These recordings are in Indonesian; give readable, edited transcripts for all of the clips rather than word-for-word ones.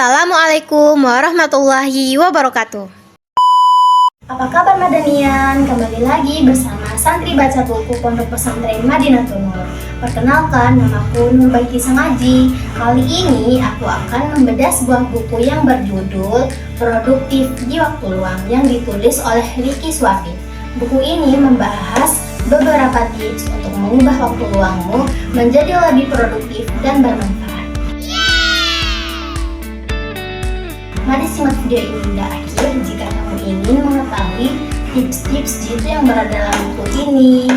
Assalamualaikum warahmatullahi wabarakatuh. Apa kabar Madanian? Kembali lagi bersama Santri Baca Buku Pondok Pesantren Madinatul Nur. Perkenalkan, namaku Nurbaiti Sangaji. Kali ini aku akan membedah sebuah buku yang berjudul Produktif di Waktu Luang yang ditulis oleh Ricky Swafi. Buku ini membahas beberapa tips untuk mengubah waktu luangmu menjadi lebih produktif dan bermanfaat. Mari simak video ini hingga akhir jika kamu ingin mengetahui tips-tips jitu yang berada dalam buku ini.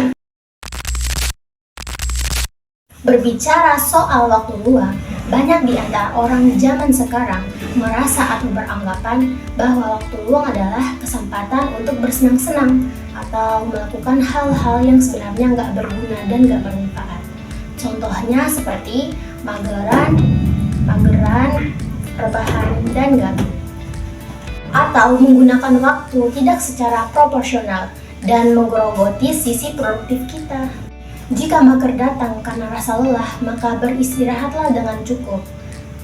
Berbicara soal waktu luang, banyak di antara orang zaman sekarang merasa atau beranggapan bahwa waktu luang adalah kesempatan untuk bersenang-senang atau melakukan hal-hal yang sebenarnya nggak berguna dan nggak bermanfaat. Contohnya seperti mageran, rebahan, dan gabut. Atau menggunakan waktu tidak secara proporsional dan menggerogoti sisi produktif kita. Jika mager datang karena rasa lelah, maka beristirahatlah dengan cukup.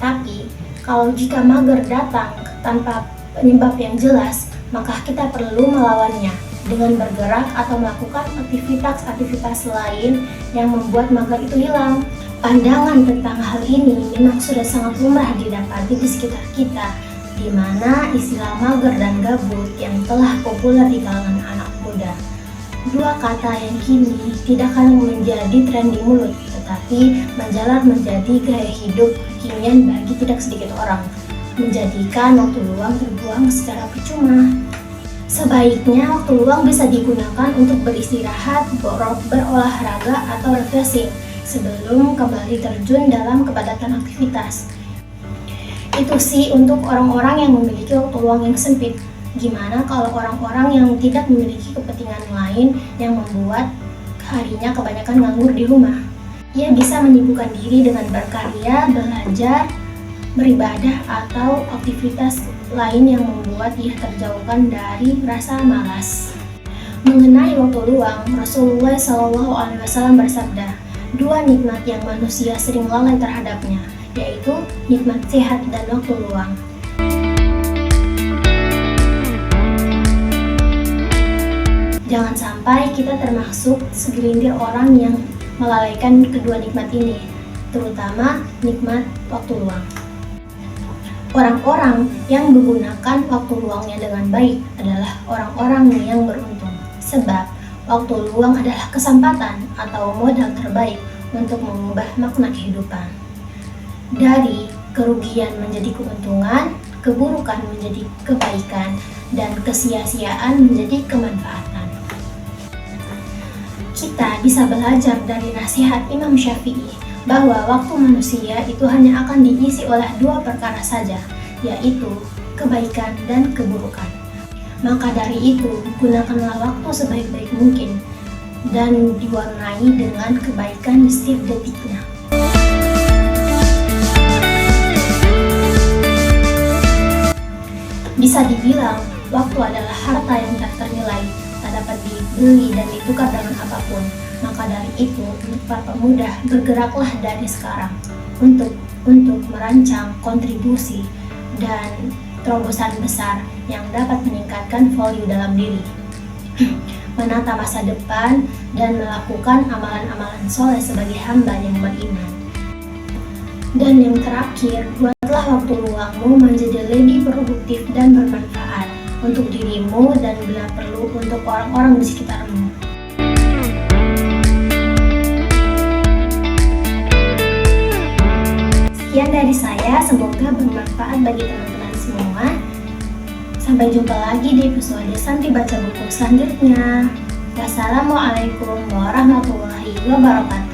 Tapi, kalau jika mager datang tanpa penyebab yang jelas, maka kita perlu melawannya dengan bergerak atau melakukan aktivitas-aktivitas lain yang membuat mager itu hilang. Pandangan tentang hal ini memang sudah sangat lumrah didapati di sekitar kita, di mana istilah mager dan gabut yang telah populer di kalangan anak muda. Dua kata yang kini tidak hanya menjadi tren di mulut, tetapi menjalar menjadi gaya hidup kekinian bagi tidak sedikit orang, menjadikan waktu luang terbuang secara percuma. Sebaiknya waktu luang bisa digunakan untuk beristirahat, berolahraga, atau refreshing sebelum kembali terjun dalam kepadatan aktivitas. Itu sih untuk orang-orang yang memiliki waktu luang yang sempit. Gimana kalau orang-orang yang tidak memiliki kepentingan lain yang membuat harinya kebanyakan nganggur di rumah? Ia bisa menyibukkan diri dengan berkarya, belajar, beribadah, atau aktivitas lain yang membuat ia terjauhkan dari rasa malas. Mengenai waktu luang, Rasulullah SAW bersabda, dua nikmat yang manusia sering lalai terhadapnya, yaitu nikmat sehat dan waktu luang. Jangan sampai kita termasuk segelintir orang yang melalaikan kedua nikmat ini, terutama nikmat waktu luang. Orang-orang yang menggunakan waktu luangnya dengan baik adalah orang-orang yang beruntung, sebab waktu luang adalah kesempatan atau modal terbaik untuk mengubah makna kehidupan. Dari kerugian menjadi keuntungan, keburukan menjadi kebaikan, dan kesia-siaan menjadi kemanfaatan. Kita bisa belajar dari nasihat Imam Syafi'i bahwa waktu manusia itu hanya akan diisi oleh dua perkara saja, yaitu kebaikan dan keburukan. Maka dari itu, gunakanlah waktu sebaik-baik mungkin dan diwarnai dengan kebaikan di setiap detiknya. Bisa dibilang, waktu adalah harta yang tak ternilai, tak dapat dibeli dan ditukar dengan apapun. Maka dari itu, untuk para pemuda, bergeraklah dari sekarang untuk merancang kontribusi dan terobosan besar yang dapat meningkatkan value dalam diri, menata masa depan, dan melakukan amalan-amalan soleh sebagai hamba yang beriman. Dan yang terakhir, buatlah waktu luangmu menjadi lebih produktif dan bermanfaat untuk dirimu dan bila perlu untuk orang-orang di sekitarmu. Sekian dari saya, semoga bermanfaat bagi teman-teman semua. Sampai jumpa lagi di episode Santri Baca Buku selanjutnya. Wassalamualaikum warahmatullahi wabarakatuh.